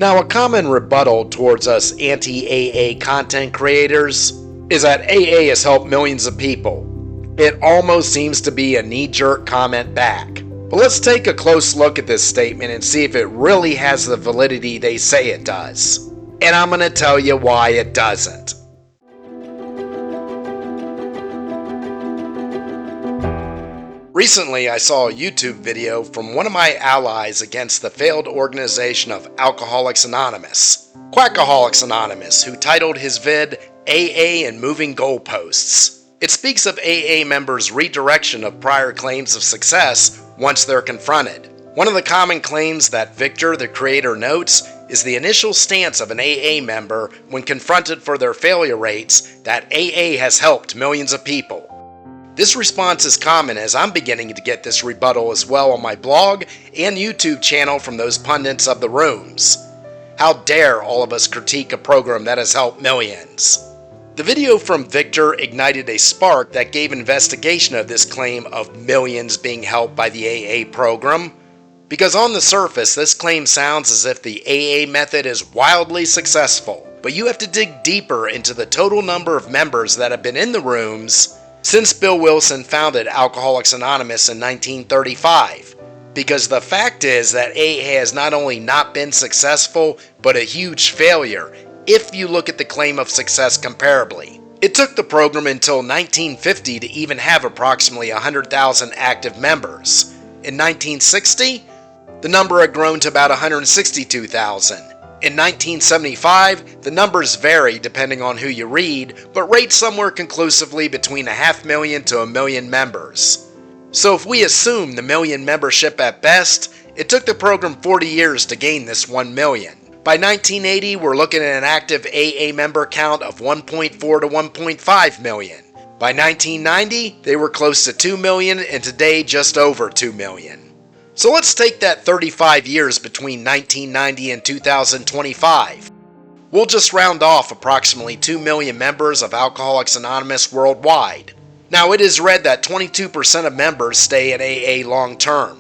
Now, a common rebuttal towards us anti-AA content creators is that AA has helped millions of people. It almost seems to be a knee-jerk comment back. But let's take a close look at this statement and see if it really has the validity they say it does. And I'm going to tell you why it doesn't. Recently, I saw a YouTube video from one of my allies against the failed organization of Alcoholics Anonymous, Quackoholics Anonymous, who titled his vid, AA and Moving Goalposts. It speaks of AA members' redirection of prior claims of success once they're confronted. One of the common claims that Victor, the creator, notes is the initial stance of an AA member when confronted for their failure rates that AA has helped millions of people. This response is common as I'm beginning to get this rebuttal as well on my blog and YouTube channel from those pundits of the rooms. How dare all of us critique a program that has helped millions? The video from Victor ignited a spark that gave investigation of this claim of millions being helped by the AA program. Because on the surface, this claim sounds as if the AA method is wildly successful, but you have to dig deeper into the total number of members that have been in the rooms since Bill Wilson founded Alcoholics Anonymous in 1935. Because the fact is that AA has not only not been successful, but a huge failure, if you look at the claim of success comparably. It took the program until 1950 to even have approximately 100,000 active members. In 1960, the number had grown to about 162,000. In 1975, the numbers vary depending on who you read, but rate somewhere conclusively between 500,000 to 1 million members. So if we assume the million membership at best, it took the program 40 years to gain this 1 million. By 1980, we're looking at an active AA member count of 1.4 to 1.5 million. By 1990, they were close to 2 million, and today just over 2 million. So let's take that 35 years between 1990 and 2025. We'll just round off approximately 2 million members of Alcoholics Anonymous worldwide. Now, it is read that 22% of members stay in AA long term.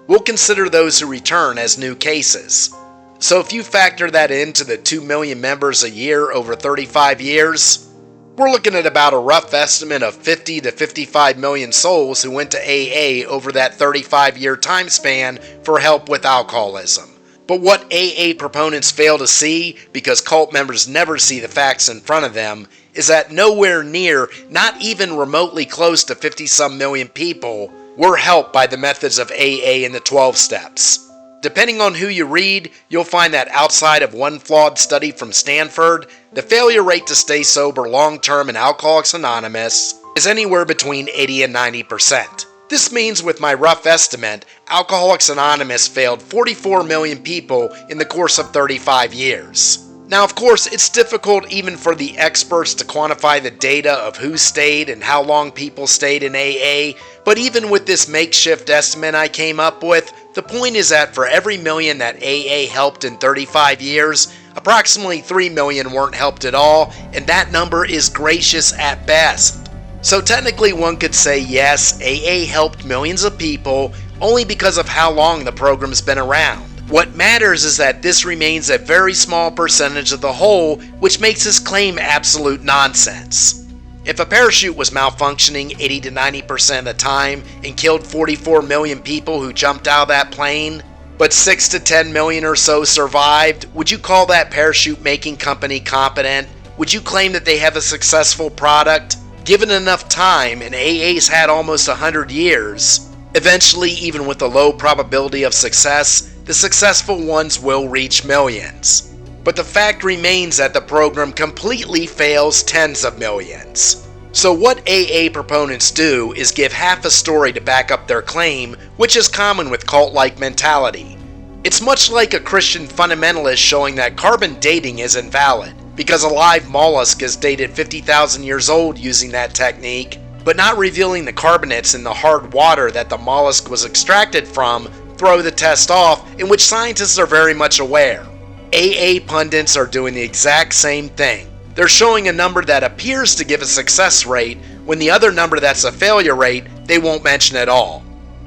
We'll consider those who return as new cases. So if you factor that into the 2 million members a year over 35 years, we're looking at about a rough estimate of 50 to 55 million souls who went to AA over that 35-year time span for help with alcoholism. But what AA proponents fail to see, because cult members never see the facts in front of them, is that nowhere near, not even remotely close to 50-some million people, were helped by the methods of AA and the 12 steps. Depending on who you read, you'll find that outside of one flawed study from Stanford, the failure rate to stay sober long-term in Alcoholics Anonymous is anywhere between 80 and 90%. This means, with my rough estimate, Alcoholics Anonymous failed 44 million people in the course of 35 years. Now, of course, it's difficult even for the experts to quantify the data of who stayed and how long people stayed in AA, but even with this makeshift estimate I came up with, the point is that for every million that AA helped in 35 years, approximately 3 million weren't helped at all, and that number is gracious at best. So technically one could say yes, AA helped millions of people only because of how long the program's been around. What matters is that this remains a very small percentage of the whole, which makes this claim absolute nonsense. If a parachute was malfunctioning 80 to 90% of the time and killed 44 million people who jumped out of that plane, but 6 to 10 million or so survived, would you call that parachute making company competent? Would you claim that they have a successful product? Given enough time, and AA's had almost 100 years, eventually, even with a low probability of success, the successful ones will reach millions. But the fact remains that the program completely fails tens of millions. So what AA proponents do is give half a story to back up their claim, which is common with cult-like mentality. It's much like a Christian fundamentalist showing that carbon dating is invalid, because a live mollusk is dated 50,000 years old using that technique, but not revealing the carbonates in the hard water that the mollusk was extracted from throw the test off, in which scientists are very much aware. AA pundits are doing the exact same thing. They're showing a number that appears to give a success rate, when the other number that's a failure rate, they won't mention at all.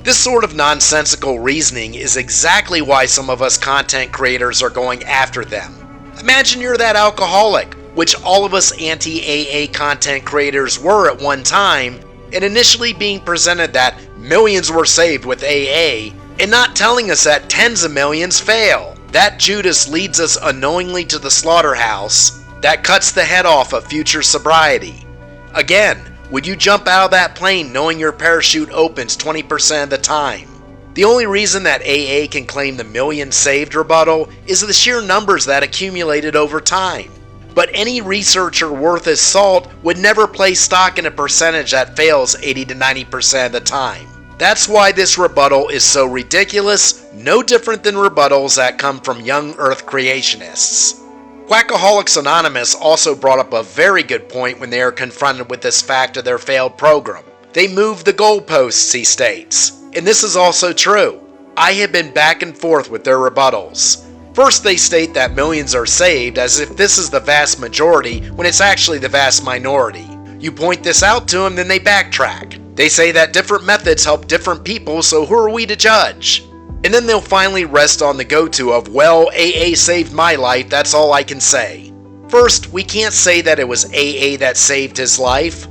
This sort of nonsensical reasoning is exactly why some of us content creators are going after them. Imagine you're that alcoholic, which all of us anti-AA content creators were at one time, and initially being presented that millions were saved with AA, and not telling us that tens of millions fail. That Judas leads us unknowingly to the slaughterhouse that cuts the head off of future sobriety. Again, would you jump out of that plane knowing your parachute opens 20% of the time? The only reason that AA can claim the million saved rebuttal is the sheer numbers that accumulated over time. But any researcher worth his salt would never place stock in a percentage that fails 80 to 90% of the time. That's why this rebuttal is so ridiculous, no different than rebuttals that come from young Earth creationists. Quackoholics Anonymous also brought up a very good point when they are confronted with this fact of their failed program. They moved the goalposts, he states. And this is also true. I have been back and forth with their rebuttals. First, they state that millions are saved as if this is the vast majority when it's actually the vast minority. You point this out to them, then they backtrack. They say that different methods help different people, so who are we to judge? And then they'll finally rest on the go-to of, well, AA saved my life, that's all I can say. First, we can't say that it was AA that saved his life,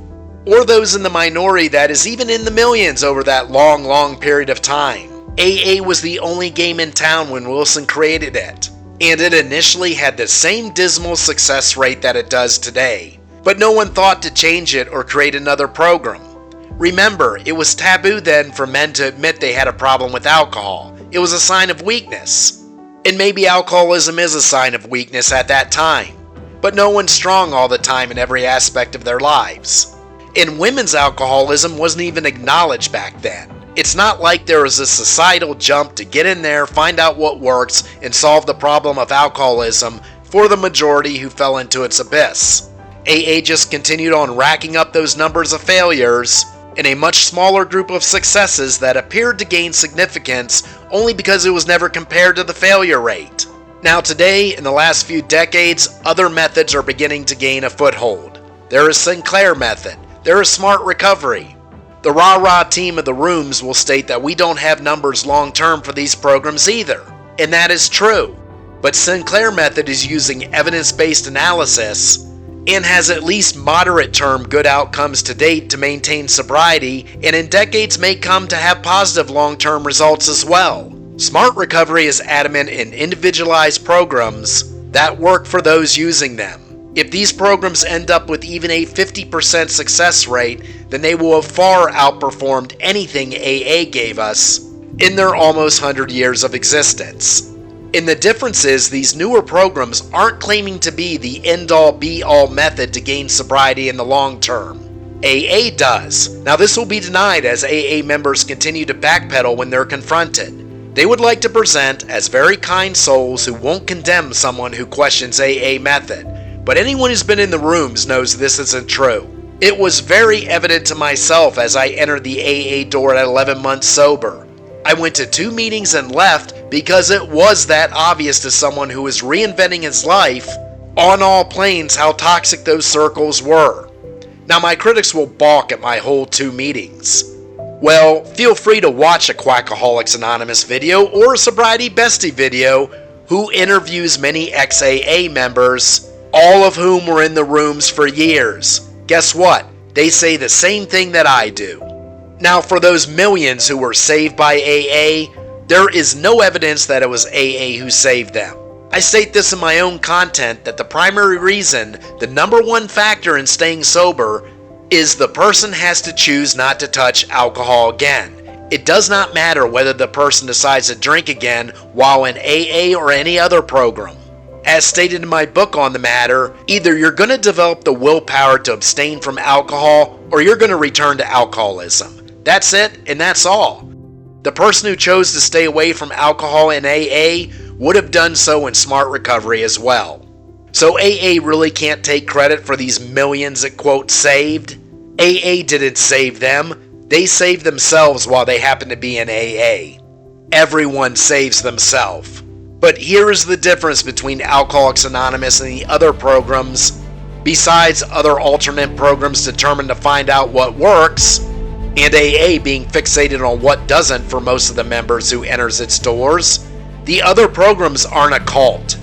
or those in the minority that is even in the millions over that long period of time. AA was the only game in town when Wilson created it, and it initially had the same dismal success rate that it does today, but no one thought to change it or create another program. Remember, it was taboo then for men to admit they had a problem with alcohol. It was a sign of weakness. And maybe alcoholism is a sign of weakness at that time, but no one's strong all the time in every aspect of their lives. And women's alcoholism wasn't even acknowledged back then. It's not like there was a societal jump to get in there, find out what works, and solve the problem of alcoholism for the majority who fell into its abyss. AA just continued on racking up those numbers of failures in a much smaller group of successes that appeared to gain significance only because it was never compared to the failure rate. Now today, in the last few decades, other methods are beginning to gain a foothold. There is Sinclair method. There is smart recovery. The rah-rah team of the rooms will state that we don't have numbers long-term for these programs either. And that is true. But Sinclair method is using evidence-based analysis and has at least moderate-term good outcomes to date to maintain sobriety, and in decades may come to have positive long-term results as well. Smart recovery is adamant in individualized programs that work for those using them. If these programs end up with even a 50% success rate, then they will have far outperformed anything AA gave us in their almost 100 years of existence. And the difference is these newer programs aren't claiming to be the end-all be-all method to gain sobriety in the long term. AA does. Now this will be denied as AA members continue to backpedal when they're confronted. They would like to present as very kind souls who won't condemn someone who questions AA method. But anyone who's been in the rooms knows this isn't true. It was very evident to myself as I entered the AA door at 11 months sober. I went to 2 meetings and left because it was that obvious to someone who was reinventing his life on all planes how toxic those circles were. Now my critics will balk at my whole 2 meetings. Well, feel free to watch a Quackoholics Anonymous video or a Sobriety Bestie video who interviews many ex-AA members, all of whom were in the rooms for years. Guess what? They say the same thing that I do. Now, for those millions who were saved by AA, there is no evidence that it was AA who saved them. I state this in my own content that the primary reason, the number one factor in staying sober, is the person has to choose not to touch alcohol again. It does not matter whether the person decides to drink again while in AA or any other program. As stated in my book on the matter, either you're going to develop the willpower to abstain from alcohol or you're going to return to alcoholism. That's it, and that's all. The person who chose to stay away from alcohol in AA would have done so in smart recovery as well. So AA really can't take credit for these millions it quote saved. AA didn't save them. They saved themselves while they happen to be in AA. Everyone saves themselves. But here is the difference between Alcoholics Anonymous and the other programs, besides other alternate programs determined to find out what works. and AA being fixated on what doesn't for most of the members who enters its doors, the other programs aren't a cult.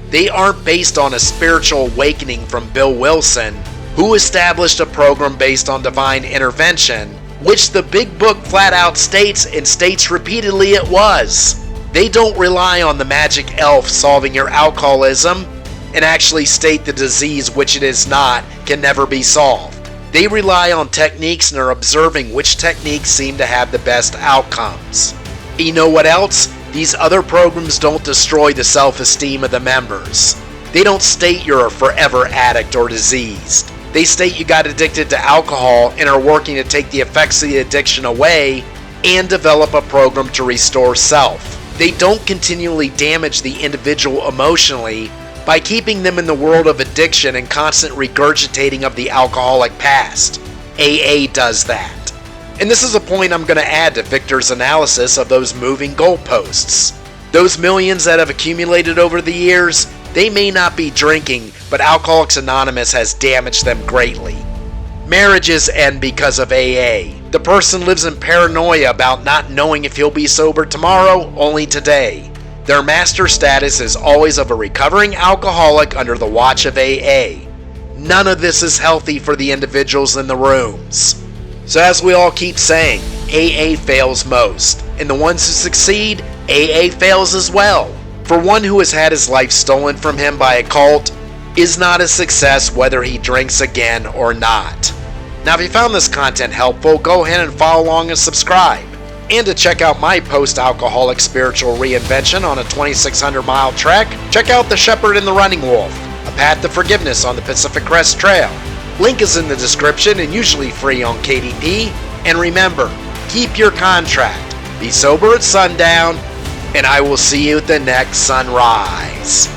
They aren't based on a spiritual awakening from Bill Wilson, who established a program based on divine intervention, which the big book flat out states and states repeatedly it was. They don't rely on the magic elf solving your alcoholism and actually state the disease, which it is not, can never be solved. They rely on techniques and are observing which techniques seem to have the best outcomes. You know what else? These other programs don't destroy the self-esteem of the members. They don't state you're a forever addict or diseased. They state you got addicted to alcohol and are working to take the effects of the addiction away and develop a program to restore self. They don't continually damage the individual emotionally by keeping them in the world of addiction and constant regurgitating of the alcoholic past. AA does that. And this is a point I'm going to add to Victor's analysis of those moving goalposts. Those millions that have accumulated over the years, they may not be drinking, but Alcoholics Anonymous has damaged them greatly. Marriages end because of AA. The person lives in paranoia about not knowing if he'll be sober tomorrow, only today. Their master status is always of a recovering alcoholic under the watch of AA. None of this is healthy for the individuals in the rooms. So as we all keep saying, AA fails most, and the ones who succeed, AA fails as well. For one who has had his life stolen from him by a cult is not a success whether he drinks again or not. Now if you found this content helpful, go ahead and follow along and subscribe. And to check out my post-alcoholic spiritual reinvention on a 2,600-mile trek, check out The Shepherd and the Running Wolf, a path to forgiveness on the Pacific Crest Trail. Link is in the description and usually free on KDP. And remember, keep your contract, be sober at sundown, and I will see you at the next sunrise.